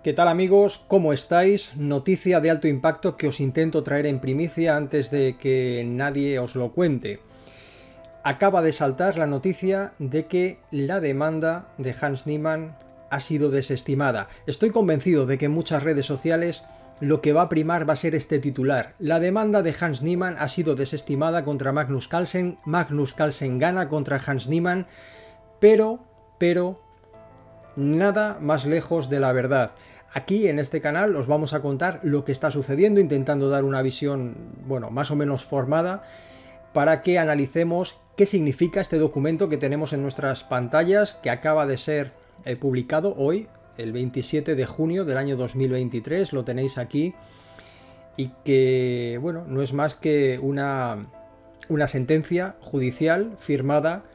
¿Qué tal amigos? ¿Cómo estáis? Noticia de alto impacto que os intento traer en primicia antes de que nadie os lo cuente. Acaba de saltar la noticia de que la demanda de Hans Niemann ha sido desestimada. Estoy convencido de que en muchas redes sociales lo que va a primar va a ser este titular. La demanda de Hans Niemann ha sido desestimada contra Magnus Carlsen. Magnus Carlsen gana contra Hans Niemann. Pero, nada más lejos de la verdad. Aquí en este canal os vamos a contar lo que está sucediendo, intentando dar una visión, bueno, más o menos formada, para que analicemos qué significa este documento que tenemos en nuestras pantallas, que acaba de ser publicado hoy, el 27 de junio del año 2023, lo tenéis aquí, y que, bueno, no es más que una sentencia judicial firmada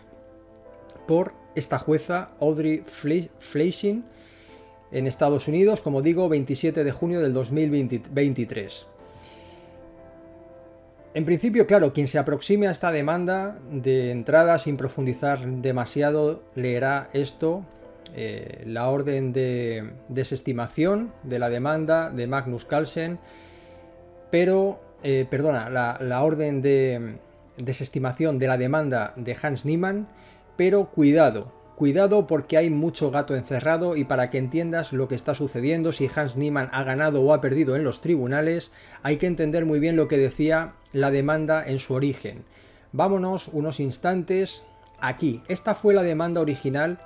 por esta jueza Audrey Fleisching en Estados Unidos, como digo, 27 de junio del 2023. En principio, claro, quien se aproxime a esta demanda de entrada sin profundizar demasiado leerá esto, la orden de desestimación de la demanda de Magnus Carlsen, pero, la orden de desestimación de la demanda de Hans Niemann, pero cuidado porque hay mucho gato encerrado, y para que entiendas lo que está sucediendo, si Hans Niemann ha ganado o ha perdido en los tribunales, hay que entender muy bien lo que decía la demanda en su origen. Vámonos unos instantes aquí. Esta fue la demanda original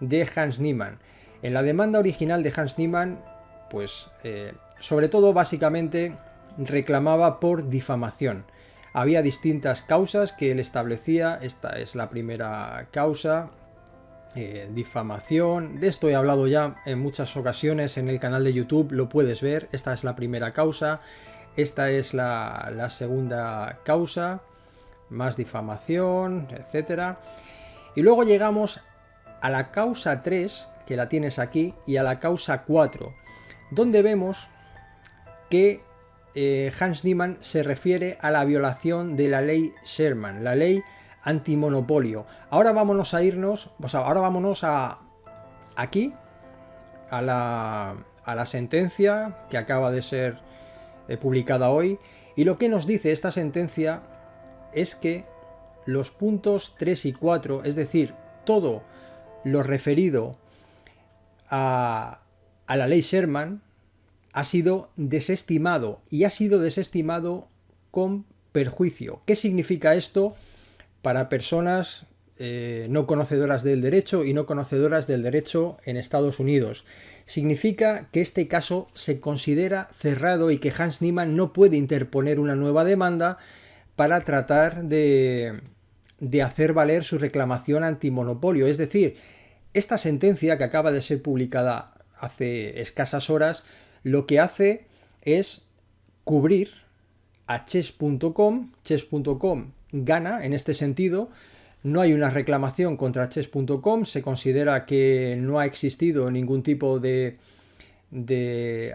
de Hans Niemann. En la demanda original de Hans Niemann, pues sobre todo básicamente reclamaba por difamación. Había distintas causas que él establecía. Esta es la primera causa, difamación. De esto he hablado ya en muchas ocasiones en el canal de YouTube, lo puedes ver. Esta es la primera causa. Esta es la segunda causa, más difamación, etcétera. Y luego llegamos a la causa 3, que la tienes aquí, y a la causa 4, donde vemos que Hans Niemann se refiere a la violación de la ley Sherman, la ley antimonopolio. Ahora vámonos a aquí, a la sentencia que acaba de ser publicada hoy, y lo que nos dice esta sentencia es que los puntos 3 y 4, es decir, todo lo referido a la ley Sherman, ha sido desestimado, y ha sido desestimado con perjuicio. ¿Qué significa esto para personas no conocedoras del derecho y no conocedoras del derecho en Estados Unidos? Significa que este caso se considera cerrado y que Hans Niemann no puede interponer una nueva demanda para tratar de hacer valer su reclamación antimonopolio. Es decir, esta sentencia que acaba de ser publicada hace escasas horas, lo que hace es cubrir a Chess.com. Chess.com gana en este sentido. No hay una reclamación contra Chess.com. Se considera que no ha existido ningún tipo de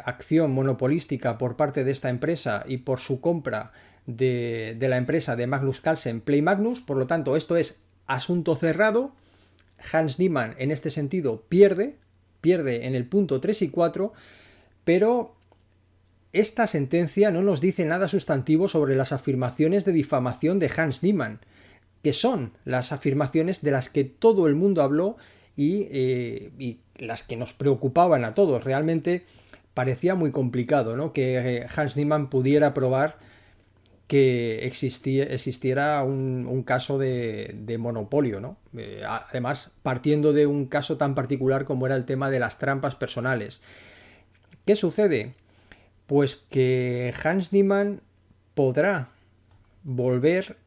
acción monopolística por parte de esta empresa y por su compra de la empresa de Magnus Carlsen, Play Magnus. Por lo tanto, esto es asunto cerrado. Hans Niemann en este sentido pierde en el punto 3 y 4, pero esta sentencia no nos dice nada sustantivo sobre las afirmaciones de difamación de Hans Niemann, que son las afirmaciones de las que todo el mundo habló y las que nos preocupaban a todos. Realmente parecía muy complicado, ¿no?, que Hans Niemann pudiera probar que existiera un caso de monopolio, ¿no? Además, partiendo de un caso tan particular como era el tema de las trampas personales. ¿Qué sucede? Pues que Hans Niemann podrá volver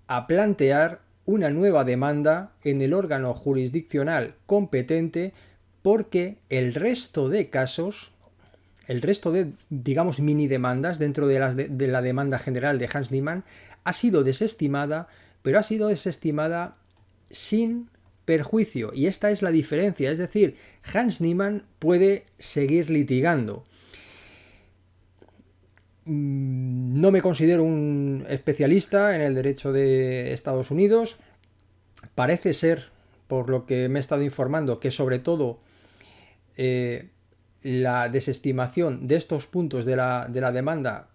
a plantear una nueva demanda en el órgano jurisdiccional competente, porque el resto de casos, el resto de, digamos, mini demandas dentro de la demanda general de Hans Niemann ha sido desestimada, pero ha sido desestimada sin perjuicio. Y esta es la diferencia, es decir, Hans Niemann puede seguir litigando. No me considero un especialista en el derecho de Estados Unidos. Parece ser, por lo que me he estado informando, que sobre todo la desestimación de estos puntos de la demanda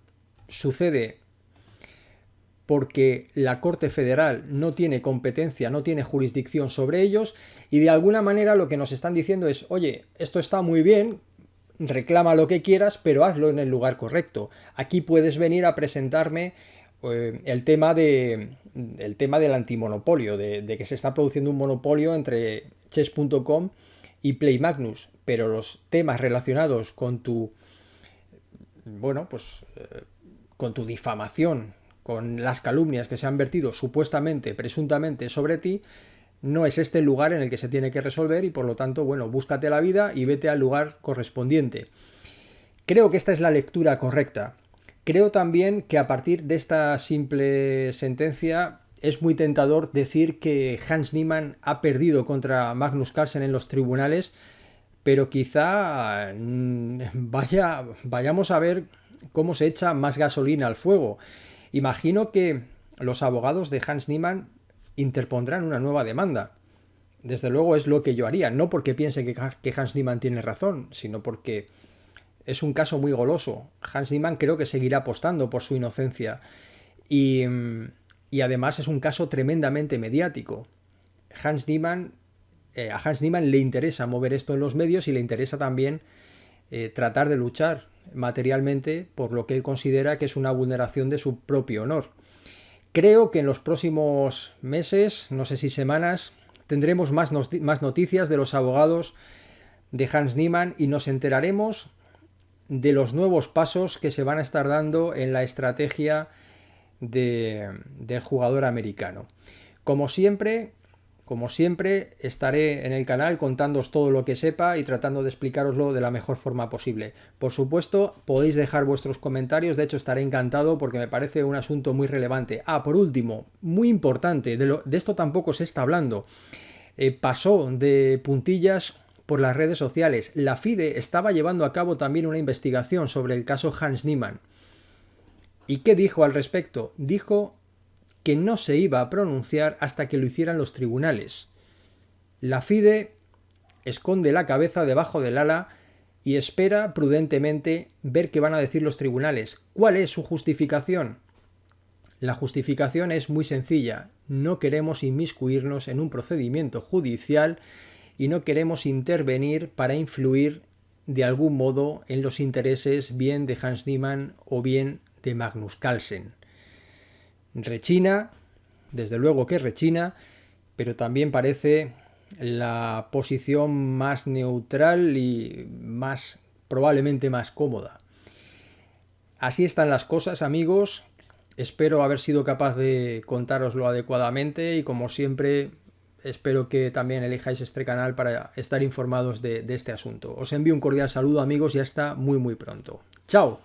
sucede porque la Corte Federal no tiene competencia, no tiene jurisdicción sobre ellos, y de alguna manera lo que nos están diciendo es, oye, esto está muy bien, reclama lo que quieras, pero hazlo en el lugar correcto. Aquí puedes venir a presentarme el tema del antimonopolio, de que se está produciendo un monopolio entre chess.com y Play Magnus, pero los temas relacionados con tu, bueno, pues con tu difamación, con las calumnias que se han vertido supuestamente, presuntamente sobre ti, no es este el lugar en el que se tiene que resolver, y por lo tanto, bueno, búscate la vida y vete al lugar correspondiente. Creo que esta es la lectura correcta. Creo también que a partir de esta simple sentencia es muy tentador decir que Hans Niemann ha perdido contra Magnus Carlsen en los tribunales, pero quizá vayamos a ver cómo se echa más gasolina al fuego. Imagino que los abogados de Hans Niemann interpondrán una nueva demanda. Desde luego es lo que yo haría, no porque piense que Hans Niemann tiene razón, sino porque es un caso muy goloso. Hans Niemann creo que seguirá apostando por su inocencia, y además es un caso tremendamente mediático. A Hans Niemann le interesa mover esto en los medios, y le interesa también tratar de luchar materialmente por lo que él considera que es una vulneración de su propio honor. Creo que en los próximos meses, no sé si semanas, tendremos más noticias de los abogados de Hans Niemann, y nos enteraremos de los nuevos pasos que se van a estar dando en la estrategia del jugador americano. Como siempre, estaré en el canal contándoos todo lo que sepa y tratando de explicaroslo de la mejor forma posible. Por supuesto, podéis dejar vuestros comentarios, de hecho estaré encantado porque me parece un asunto muy relevante. Por último, muy importante, de esto tampoco se está hablando, pasó de puntillas por las redes sociales. La FIDE estaba llevando a cabo también una investigación sobre el caso Hans Niemann. ¿Y qué dijo al respecto? Dijo que no se iba a pronunciar hasta que lo hicieran los tribunales. La FIDE esconde la cabeza debajo del ala y espera prudentemente ver qué van a decir los tribunales. ¿Cuál es su justificación? La justificación es muy sencilla. No queremos inmiscuirnos en un procedimiento judicial y no queremos intervenir para influir de algún modo en los intereses bien de Hans Niemann o bien de Magnus Carlsen. Rechina, desde luego que rechina, pero también parece la posición más neutral y probablemente más cómoda. Así están las cosas, amigos. Espero haber sido capaz de contároslo adecuadamente, y como siempre espero que también elijáis este canal para estar informados de este asunto. Os envío un cordial saludo, amigos, y hasta muy pronto. ¡Chao!